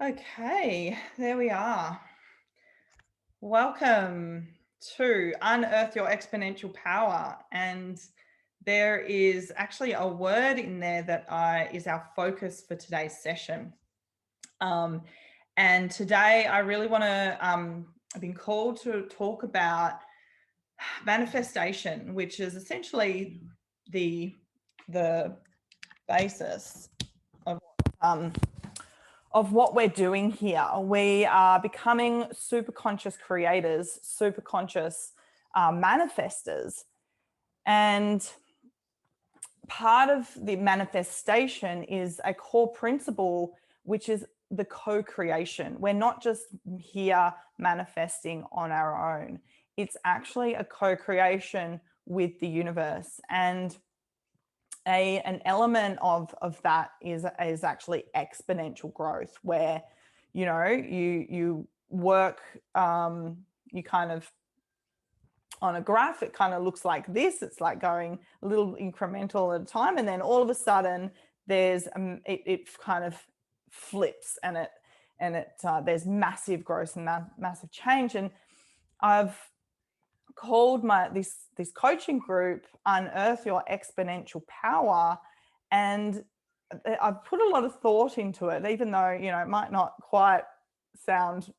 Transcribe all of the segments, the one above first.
Okay, there we are. Welcome to Unearth Your Exponential Power. And there is actually a word in there that is our focus for today's session. Um, and today I really want to, I've been called to talk about manifestation, which is essentially the basis of what we're doing here. We are becoming super conscious creators, super conscious manifestors. And part of the manifestation is a core principle, which is the co-creation. We're not just here manifesting on our own. It's actually a co-creation with the universe. And an element of that is actually exponential growth, where you work, you kind of, on a graph it kind of looks like this. It's like going a little incremental at a time, and then all of a sudden there's it kind of flips, and there's massive growth and massive change. And I've called this coaching group Unearth Your Exponential Power, and I've put a lot of thought into it, even though it might not quite sound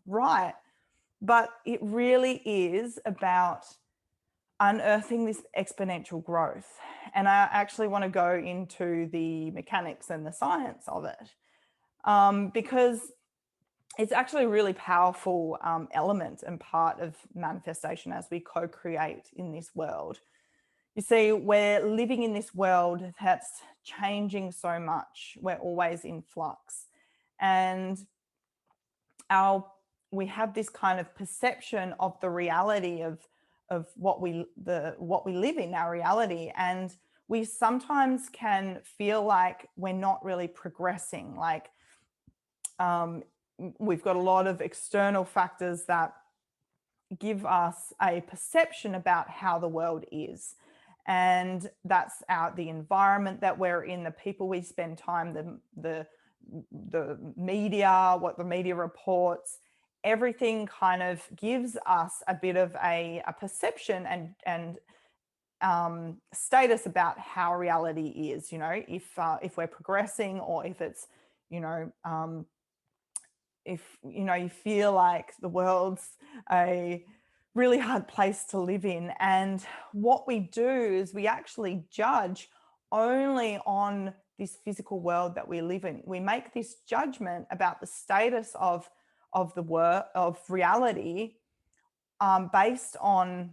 right, but it really is about unearthing this exponential growth. And I actually want to go into the mechanics and the science of it, because it's actually a really powerful element and part of manifestation as we co-create in this world. You see, we're living in this world that's changing so much. We're always in flux. And we have this kind of perception of the reality of what we live in, our reality. And we sometimes can feel like we're not really progressing. Like, we've got a lot of external factors that give us a perception about how the world is. And that's the environment that we're in, the people we spend time, the media, what the media reports, everything kind of gives us a bit of a perception and status about how reality is, if we're progressing, or if it's, if you feel like the world's a really hard place to live in. And what we do is we actually judge only on this physical world that we live in. We make this judgment about the status of reality based on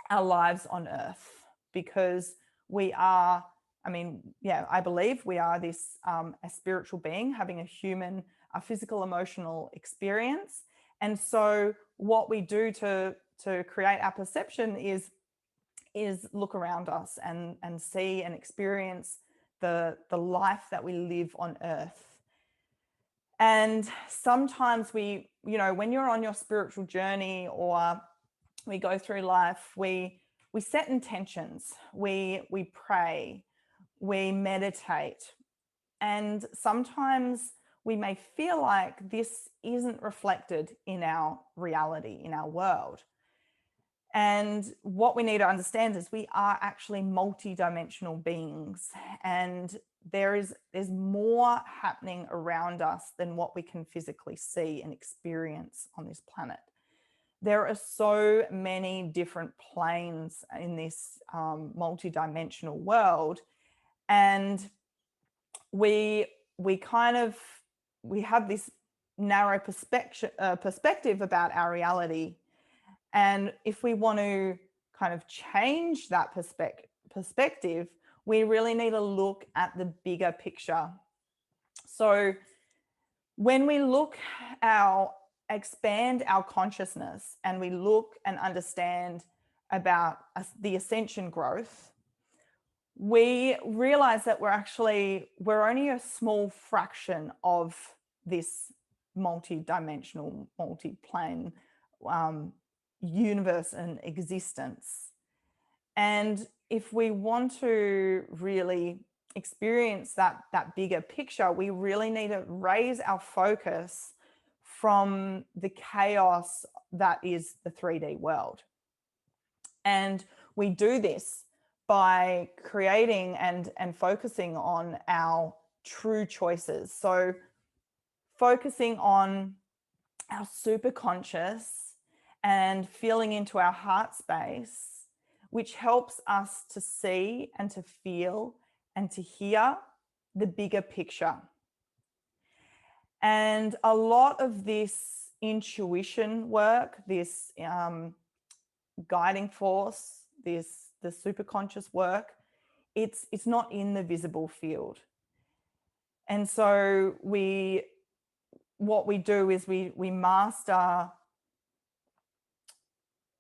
our lives on earth, because we are, I believe we are this a spiritual being having a physical, emotional experience. And so what we do to create our perception is look around us and see and experience the life that we live on earth. And sometimes when you're on your spiritual journey, or we go through life, we set intentions, we pray, we meditate, and sometimes we may feel like this isn't reflected in our reality, in our world. And what we need to understand is we are actually multi-dimensional beings, and there's more happening around us than what we can physically see and experience on this planet. There are so many different planes in this multi-dimensional world, and we have this narrow perspective about our reality. And if we want to kind of change that perspective, we really need to look at the bigger picture. So when we expand our consciousness, and we look and understand about the ascension growth, we realize that we're only a small fraction of this multi-dimensional, multi-plane universe and existence. And if we want to really experience that bigger picture, we really need to raise our focus from the chaos that is the 3D world. And we do this by creating and focusing on our true choices. So focusing on our superconscious and feeling into our heart space, which helps us to see and to feel and to hear the bigger picture. And a lot of this intuition work, this guiding force, the superconscious work, it's not in the visible field. And so what we do is we master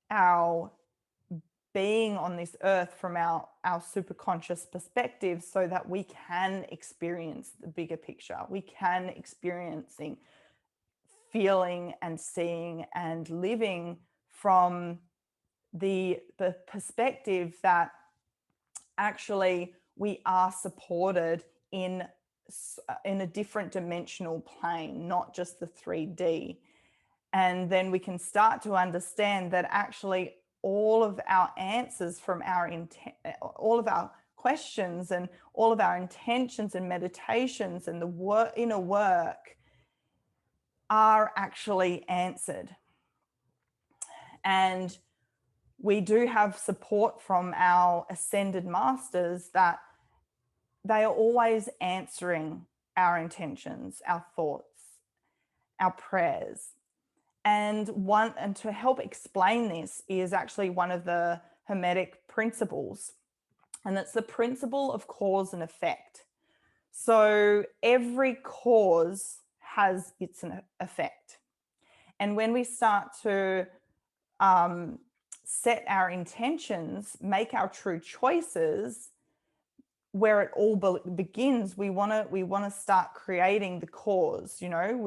our being on this earth from our superconscious perspective, so that we can experience the bigger picture. We can experiencing, feeling and seeing and living from the perspective that actually we are supported in a different dimensional plane, not just the 3D. And then we can start to understand that actually all of our answers from all of our questions and all of our intentions and meditations and the inner work are actually answered. And we do have support from our ascended masters that they are always answering our intentions, our thoughts, our prayers. And to help explain this is actually one of the Hermetic principles, and it's the principle of cause and effect. So every cause has its effect. And when we start to set our intentions, make our true choices, where it all begins, we want to start creating the cause. You know,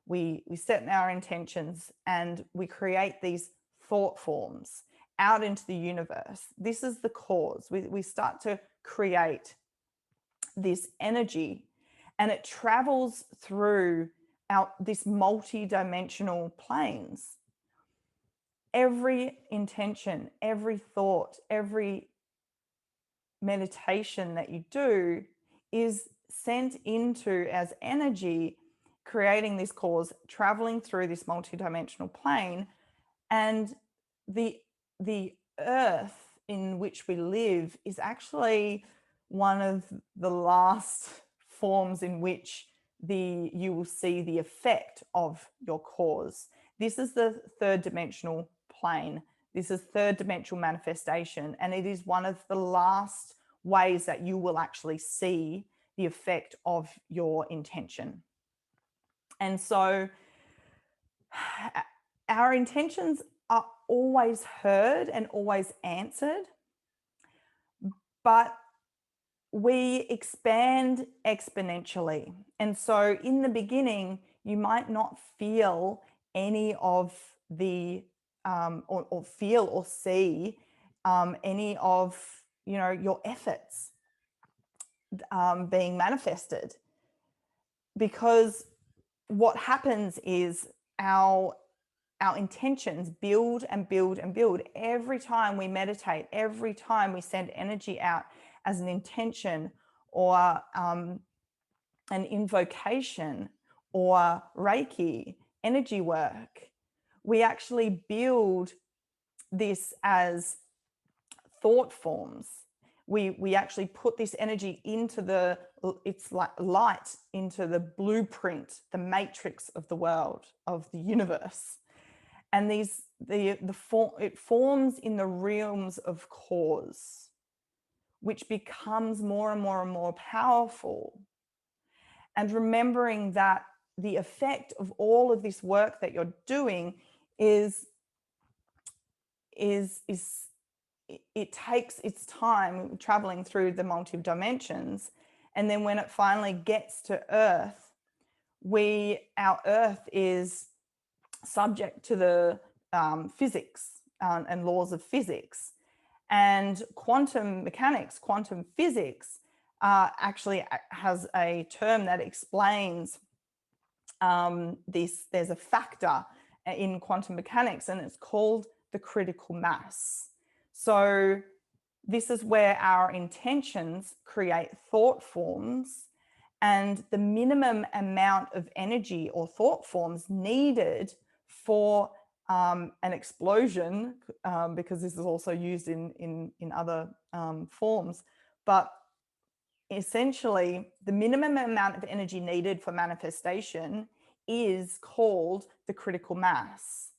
we set our intentions and we create these thought forms out into the universe. This is the cause. We start to create this energy, and it travels through this multi-dimensional planes. Every intention, every thought, every meditation that you do is sent into as energy, creating this cause, traveling through this multidimensional plane. And the earth in which we live is actually one of the last forms in which you will see the effect of your cause. This is the third dimensional plane. This is third dimensional manifestation, and it is one of the last ways that you will actually see the effect of your intention. And so our intentions are always heard and always answered, but we expand exponentially. And so in the beginning, you might not feel any of the or feel or see any of your efforts being manifested, because what happens is our intentions build and build and build. Every time we meditate, every time we send energy out as an intention or an invocation or Reiki energy work, we actually build this as thought forms. We actually put this energy into it's like light into the blueprint, the matrix of the world, of the universe. And it forms in the realms of cause, which becomes more and more and more powerful. And remembering that the effect of all of this work that you're doing is it takes its time traveling through the multi dimensions. And then when it finally gets to Earth, our Earth is subject to the physics and laws of physics. And quantum mechanics, quantum physics actually has a term that explains this. There's a factor in quantum mechanics, and it's called the critical mass. So this is where our intentions create thought forms, and the minimum amount of energy or thought forms needed for an explosion, because this is also used in other forms, but essentially the minimum amount of energy needed for manifestation is called the critical mass.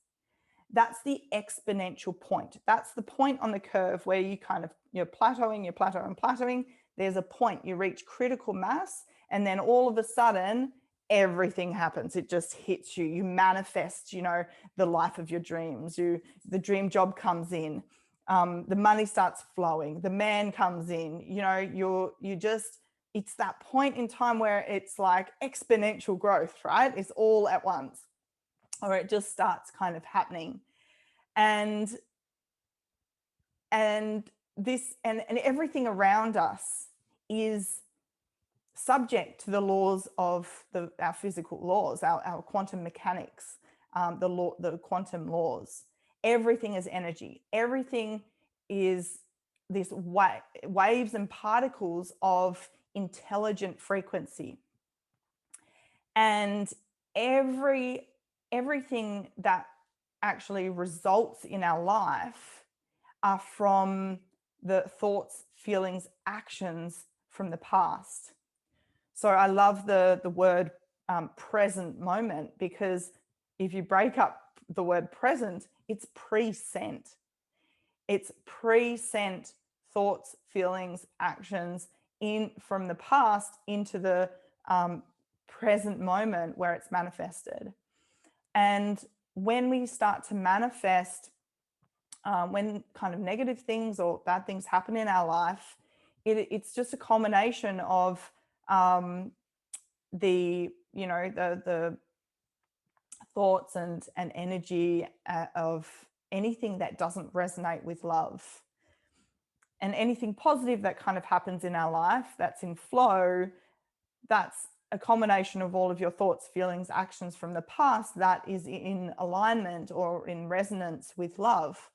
That's the exponential point. That's the point on the curve where you're plateauing. There's a point, you reach critical mass, and then all of a sudden everything happens. It just hits you. You manifest, the life of your dreams. The dream job comes in. The money starts flowing. The man comes in. It's that point in time where it's like exponential growth, right? It's all at once, or it just starts kind of happening. And everything around us is subject to the laws of our physical laws, our quantum mechanics, the quantum laws. Everything is energy. Everything is this waves and particles of intelligent frequency. And everything that actually results in our life are from the thoughts, feelings, actions from the past. So I love the word present moment, because if you break up the word present, it's pre-sent. It's pre-sent thoughts, feelings, actions from the past into the present moment where it's manifested. And when we start to manifest, when kind of negative things or bad things happen in our life, it's just a combination of the thoughts and energy of anything that doesn't resonate with love. And anything positive that kind of happens in our life that's in flow, that's a combination of all of your thoughts, feelings, actions from the past that is in alignment or in resonance with love.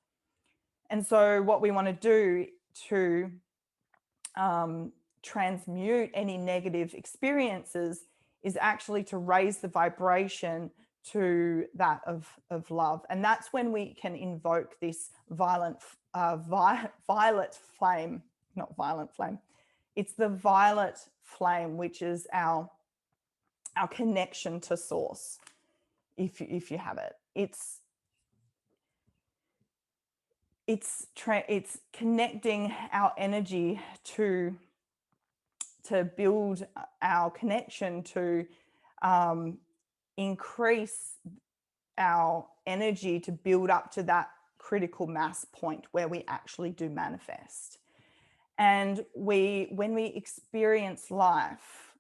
And so what we want to do to transmute any negative experiences is actually to raise the vibration to that of love. And that's when we can invoke this violet flame, not violent flame. It's the violet flame, which is our connection to source. If you have it, it's connecting our energy to build our connection to increase our energy to build up to that critical mass point where we actually do manifest. And when we experience life,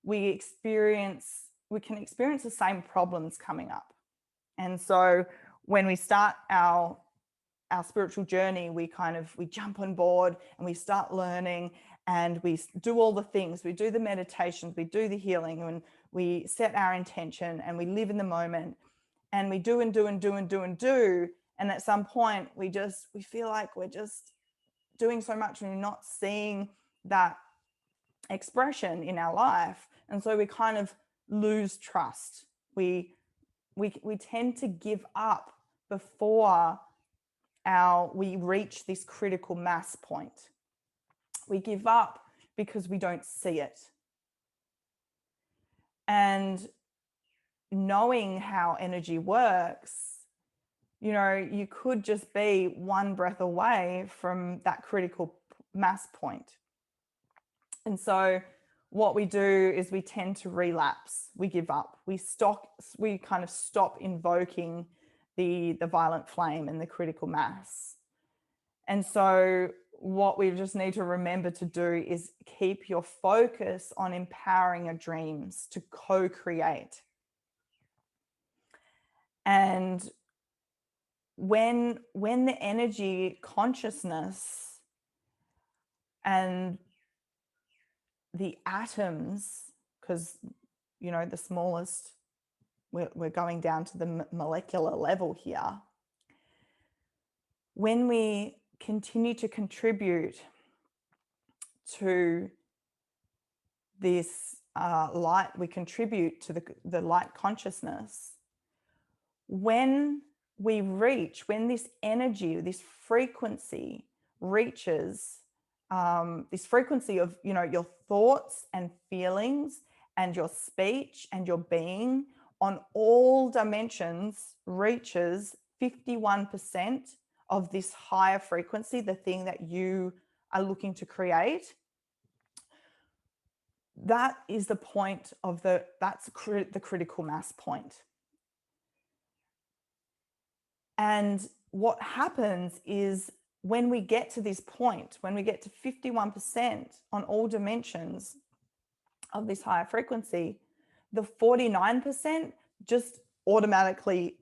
we can experience the same problems coming up. And so when we start our spiritual journey, we jump on board and we start learning, and we do all the things. We do the meditations, we do the healing, and we set our intention, and we live in the moment, and we do and do and do and do and do. And at some point we feel like we're just doing so much and we're not seeing that expression in our life. And so we kind of lose trust. We tend to give up before we reach this critical mass point. We give up because we don't see it. And knowing how energy works, you could just be one breath away from that critical mass point. And so what we do is we tend to relapse. We give up. We kind of stop invoking the violent flame and the critical mass. And so what we just need to remember to do is keep your focus on empowering your dreams to co-create. And when the energy consciousness and the atoms, because, you know, the smallest, we're going down to the molecular level here. When we continue to contribute to this light, we contribute to the light consciousness. When this energy, this frequency reaches, this frequency of, you know, your thoughts and feelings and your speech and your being on all dimensions reaches 51% of this higher frequency, the thing that you are looking to create, that is the point of the critical mass point. And what happens is, when we get to this point, when we get to 51% on all dimensions of this higher frequency, the 49% just automatically,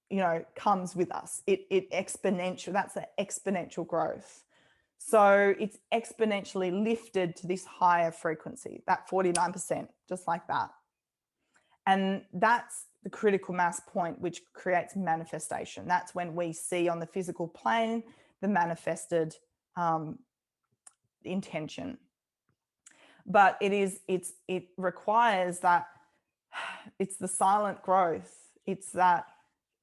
you know, comes with us. It exponential, that's an exponential growth. So it's exponentially lifted to this higher frequency, that 49%, just like that. And that's the critical mass point, which creates manifestation. That's when we see on the physical plane the manifested intention. But it requires that, it's the silent growth. It's that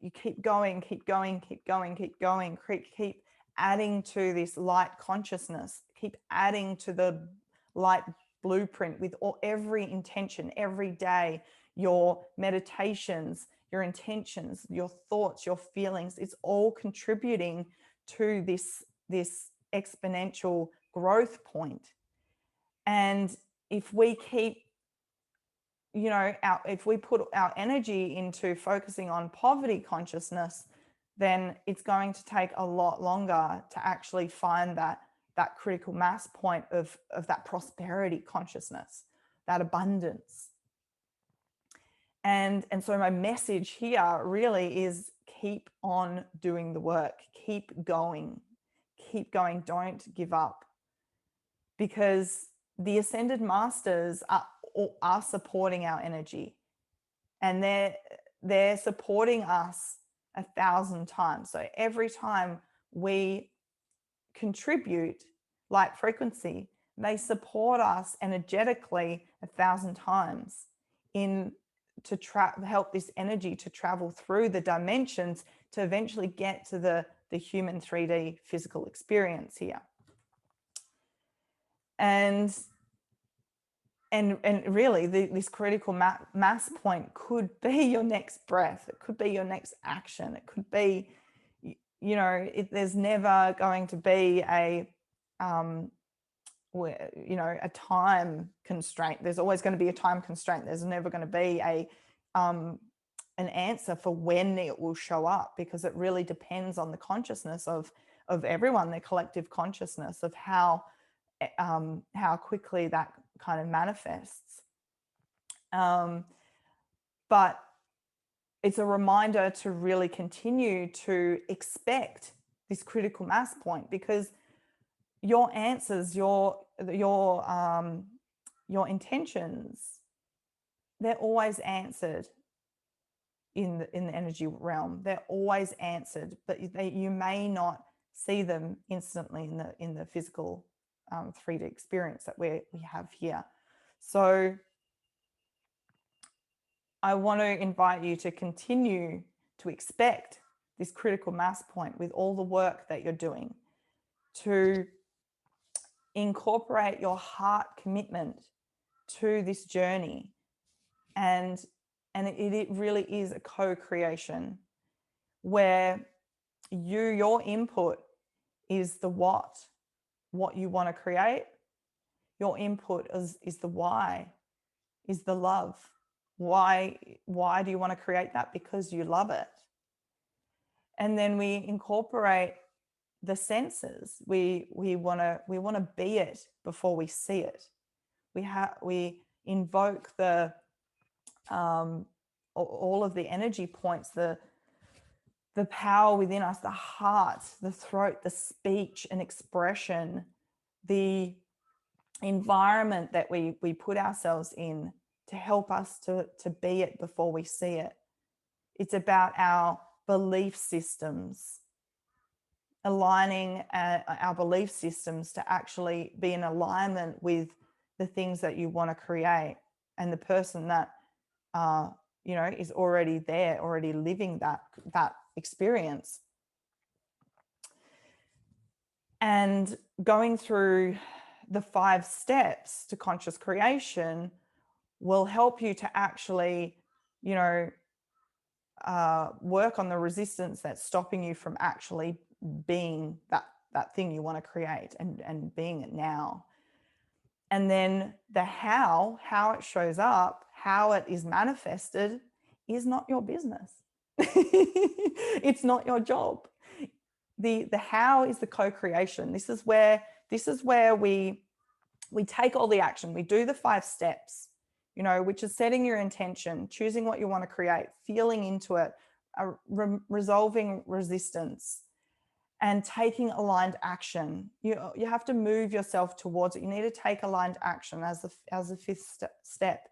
you keep going, keep going, keep going, keep going, keep adding to this light consciousness, keep adding to the light blueprint with every intention, every day, your meditations, your intentions, your thoughts, your feelings. It's all contributing to this exponential growth point. And if we keep, you know, if we put our energy into focusing on poverty consciousness, then it's going to take a lot longer to actually find that critical mass point of that prosperity consciousness, that abundance. And so my message here really is, keep on doing the work, keep going, don't give up. Because the ascended masters are supporting our energy, and they're supporting us 1,000 times. So every time we contribute light frequency, they support us energetically 1,000 times to help this energy to travel through the dimensions to eventually get to the human 3D physical experience here. And really, this critical mass point could be your next breath. It could be your next action. It could be, you know, there's never going to be a time constraint. There's always going to be a time constraint. There's never going to be an answer for when it will show up, because it really depends on the consciousness of everyone, their collective consciousness of how quickly that kind of manifests. But it's a reminder to really continue to expect this critical mass point, because your answers, your intentions, they're always answered in the energy realm. They're always answered, but you may not see them instantly in the physical 3D experience that we have here. So I want to invite you to continue to expect this critical mass point with all the work that you're doing, to incorporate your heart commitment to this journey. And it really is a co-creation where your input is the what you want to create. Your input is the why, is the love. Why do you want to create that? Because you love it. And then we incorporate the senses. We want to be it before we see it. We invoke the all of the energy points, the power within us, the heart, the throat, the speech and expression, the environment that we put ourselves in to help us to be it before we see it. It's about our belief systems, aligning our belief systems to actually be in alignment with the things that you want to create and the person that is already there, already living that experience. And going through the 5 steps to conscious creation will help you to actually, work on the resistance that's stopping you from actually being that thing you want to create and being it now. And then the how it shows up, how it is manifested is not your business. It's not your job. The how is the co-creation. This is where we take all the action. We do the 5 steps, which is setting your intention, choosing what you want to create, feeling into it, resolving resistance, and taking aligned action. You have to move yourself towards it. You need to take aligned action as the 5th step.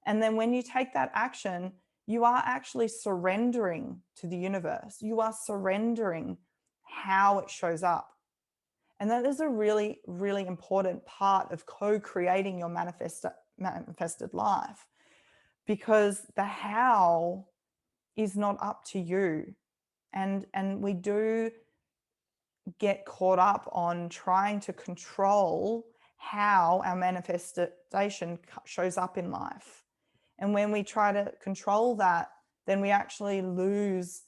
And then when you take that action, you are actually surrendering to the universe. You are surrendering how it shows up. And that is a really, really important part of co-creating your manifested life, because the how is not up to you. And we do get caught up on trying to control how our manifestation shows up in life. And when we try to control that, then we actually lose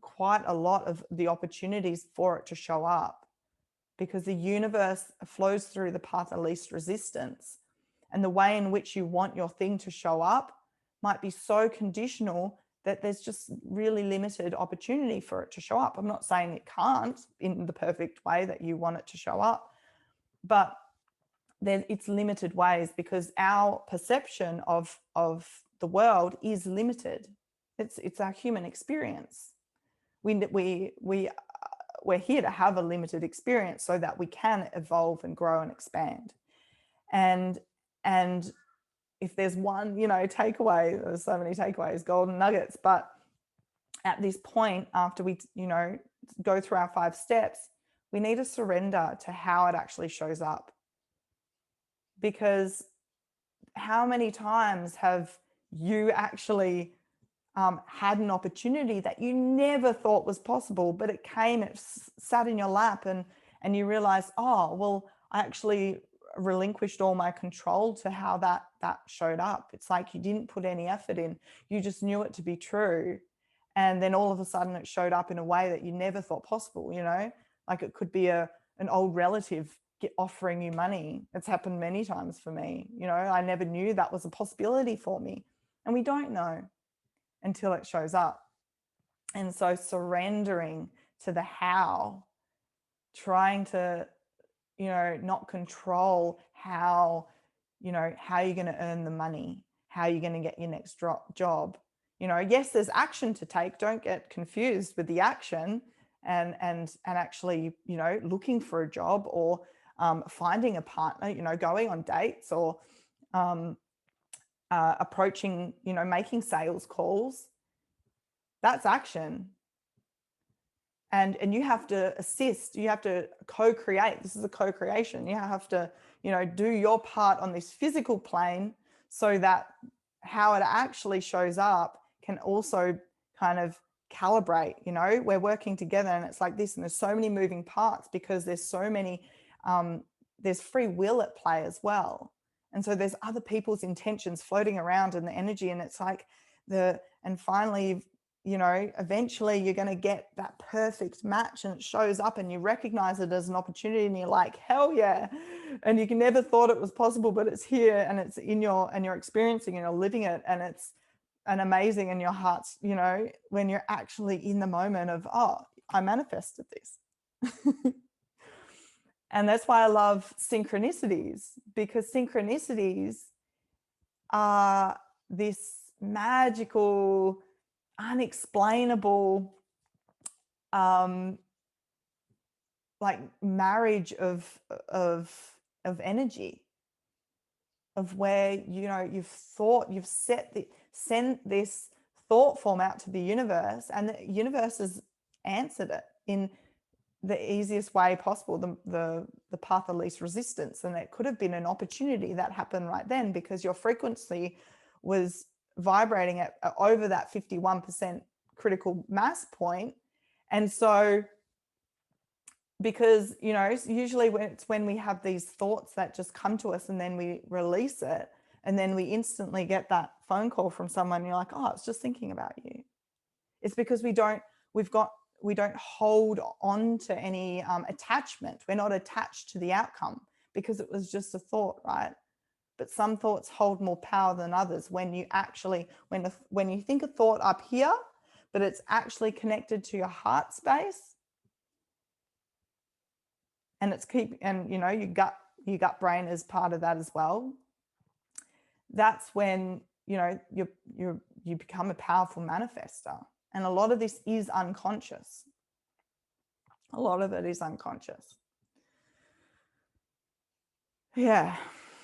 quite a lot of the opportunities for it to show up, because the universe flows through the path of least resistance. And the way in which you want your thing to show up might be so conditional that there's just really limited opportunity for it to show up. I'm not saying it can't in the perfect way that you want it to show up, but it's limited ways, because our perception of the world is limited. It's our human experience. We're here to have a limited experience so that we can evolve and grow and expand. And if there's one, takeaway, there's so many takeaways, golden nuggets, but at this point, after we, go through our 5 steps, we need to surrender to how it actually shows up. Because how many times have you actually had an opportunity that you never thought was possible, but it came, it sat in your lap, and you realize, oh, well, I actually relinquished all my control to how that showed up. It's like you didn't put any effort in. You just knew it to be true. And then all of a sudden it showed up in a way that you never thought possible, like it could be an old relative offering you money. It's happened many times for me. I never knew that was a possibility for me. And we don't know until it shows up. And so surrendering to the how, trying to, not control how you're going to earn the money, how you're going to get your next job. Yes, there's action to take. Don't get confused with the action and actually, looking for a job, or finding a partner, going on dates, or approaching, making sales calls. That's action. And you have to assist, you have to co-create. This is a co-creation. You have to, do your part on this physical plane, so that how it actually shows up can also kind of calibrate. We're working together, and it's like this, and there's so many moving parts, because there's so many, there's free will at play as well. And so there's other people's intentions floating around in the energy, and it's like and finally, eventually you're going to get that perfect match, and it shows up, and you recognize it as an opportunity, and you're like, hell yeah. And you never thought it was possible, but it's here, and it's in and you're experiencing, and you're living it, and it's an amazing in your hearts, when you're actually in the moment of, oh, I manifested this. And that's why I love synchronicities, because synchronicities are this magical, unexplainable, like marriage of of energy, of where, you know, you've sent this thought form out to the universe, and the universe has answered it in the easiest way possible, the path of least resistance. And it could have been an opportunity that happened right then, because your frequency was vibrating at over that 51% critical mass point. And so, because, you know, usually when we have these thoughts that just come to us and then we release it, and then we instantly get that phone call from someone, you're like, oh, I was just thinking about you. It's because we don't hold on to any attachment. We're not attached to the outcome because it was just a thought, right? But some thoughts hold more power than others. When you actually, when you think a thought up here, but it's actually connected to your heart space, and and you know, your gut brain is part of that as well. That's when, you know, you become a powerful manifester. And a lot of this is unconscious. A lot of it is unconscious. Yeah.